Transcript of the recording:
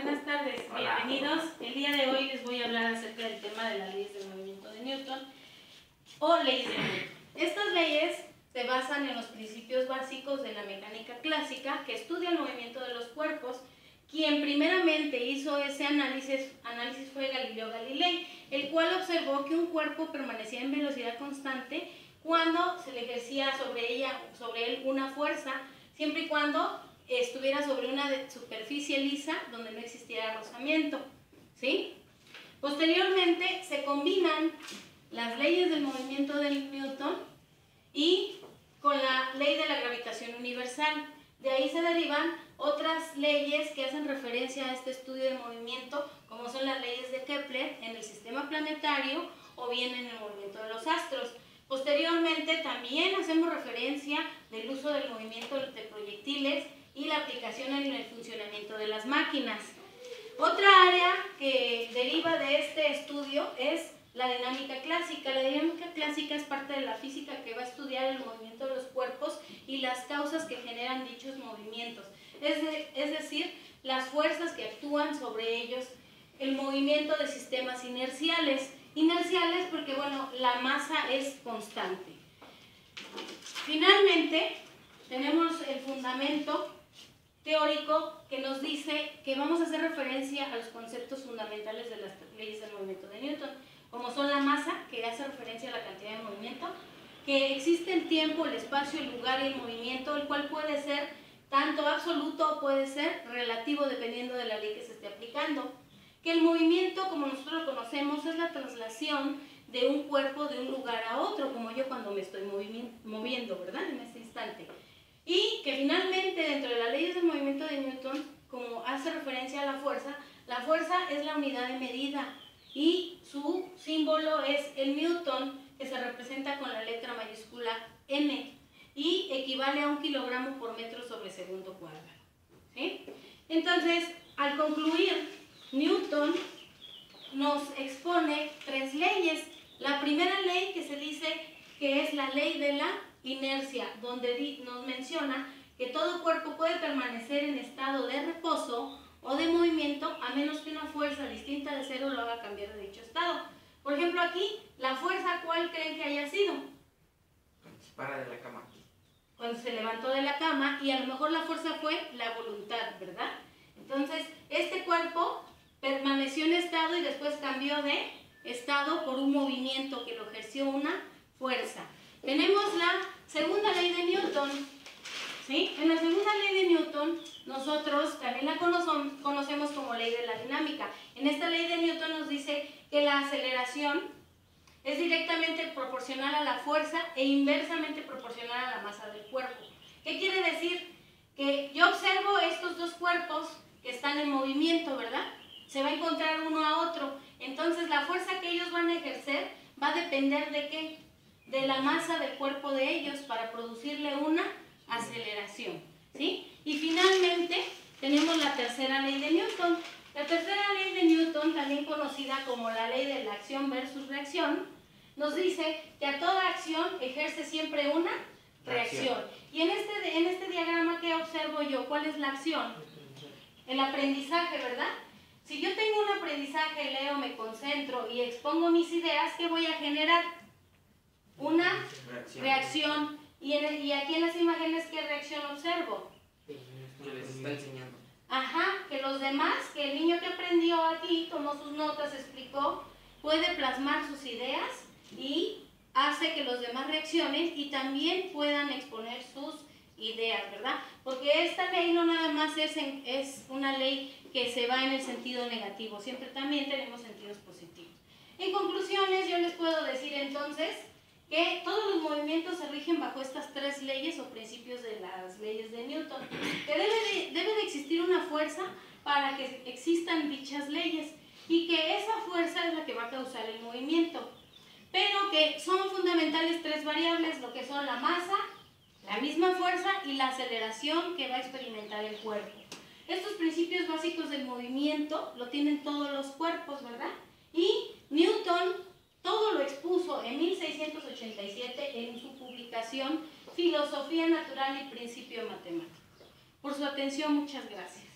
buenas tardes, Hola. bienvenidos. El día de hoy les voy a hablar acerca del tema de las leyes del movimiento de Newton o leyes de Newton. Estas leyes se basan en los principios básicos de la mecánica clásica que estudia el movimiento de los cuerpos. Quien primeramente hizo ese análisis fue Galileo Galilei, el cual observó que un cuerpo permanecía en velocidad constante cuando se le ejercía sobre él una fuerza, siempre y cuando estuviera sobre una superficie lisa donde no existiera rozamiento, ¿sí? Posteriormente se combinan las leyes del movimiento de Newton y con la ley de la gravitación universal. De ahí se derivan otras leyes que hacen referencia a este estudio de movimiento, como son las leyes de Kepler en el sistema planetario o bien en el movimiento de los astros. Posteriormente también hacemos referencia del uso del movimiento de proyectiles y la aplicación en el funcionamiento de las máquinas. Otra área que deriva de este estudio es la dinámica clásica. La dinámica clásica es parte de la física que va a estudiar el movimiento de los cuerpos y las causas que generan dichos movimientos. Es decir, las fuerzas que actúan sobre ellos, el movimiento de sistemas inerciales. Inerciales porque, bueno, la masa es constante. Finalmente, tenemos el fundamento teórico que nos dice que vamos a hacer referencia a los conceptos fundamentales de las leyes del movimiento de Newton, como son la masa, que hace referencia a la cantidad de movimiento, que existe el tiempo, el espacio, el lugar y el movimiento, el cual puede ser tanto absoluto o puede ser relativo dependiendo de la ley que se esté aplicando. Que el movimiento, como nosotros lo conocemos, es la traslación de un cuerpo de un lugar a otro, como yo cuando me estoy moviendo, ¿verdad? En este instante. Y que finalmente, dentro de las leyes del movimiento de Newton, como hace referencia a la fuerza es la unidad de medida y su símbolo es el newton, que se representa con la letra mayúscula N y equivale a 1 kilogramo por metro sobre segundo cuadrado, ¿sí? Entonces, al concluir, Newton nos expone 3 leyes. La primera ley que se dice que es la ley de la inercia, donde nos menciona que todo cuerpo puede permanecer en estado de reposo o de movimiento a menos que una fuerza distinta de cero lo haga cambiar de dicho estado. Por ejemplo, aquí, la fuerza, ¿cuál creen que haya sido? Cuando se para de la cama. Cuando se levantó de la cama, y a lo mejor la fuerza fue la voluntad, ¿verdad? Entonces, este cuerpo permaneció en estado y después cambió de estado por un movimiento que lo ejerció una fuerza. Tenemos la segunda ley de Newton, ¿sí? En la segunda ley de Newton, nosotros también la conocemos como ley de la dinámica. En esta ley de Newton nos dice que la aceleración es directamente proporcional a la fuerza e inversamente proporcional a la masa del cuerpo. ¿Qué quiere decir? Que yo observo estos dos cuerpos que están en movimiento, ¿verdad? Se va a encontrar uno a otro. Entonces, la fuerza que ellos van a ejercer va a depender ¿de qué? De la masa del cuerpo de ellos para producirle una aceleración, ¿sí? Y finalmente tenemos la tercera ley de Newton. La tercera ley de Newton, también conocida como la ley de la acción versus reacción, nos dice que a toda acción ejerce siempre una reacción. Y en este diagrama que observo yo, ¿cuál es la acción? El aprendizaje, ¿verdad? Si yo tengo un aprendizaje, leo, me concentro y expongo mis ideas, ¿qué voy a generar? Una reacción. Y aquí en las imágenes, ¿qué reacción observo? Que les está enseñando. Ajá, que los demás, que el niño que aprendió aquí, tomó sus notas, explicó, puede plasmar sus ideas y hace que los demás reaccionen y también puedan exponer sus ideas, ¿verdad? Porque esta ley no nada más es una ley que se va en el sentido negativo, siempre también tenemos sentidos positivos. En conclusiones, yo les puedo decir entonces que todos los movimientos se rigen bajo estas 3 leyes o principios de las leyes de Newton, que debe de existir una fuerza para que existan dichas leyes y que esa fuerza es la que va a causar el movimiento, pero que son fundamentales 3 variables, lo que son la masa, la misma fuerza y la aceleración que va a experimentar el cuerpo. Estos principios básicos del movimiento lo tienen todos los cuerpos, ¿verdad? Y Newton todo lo expuso en 1687 en su publicación Filosofía Natural y Principio Matemático. Por su atención, muchas gracias.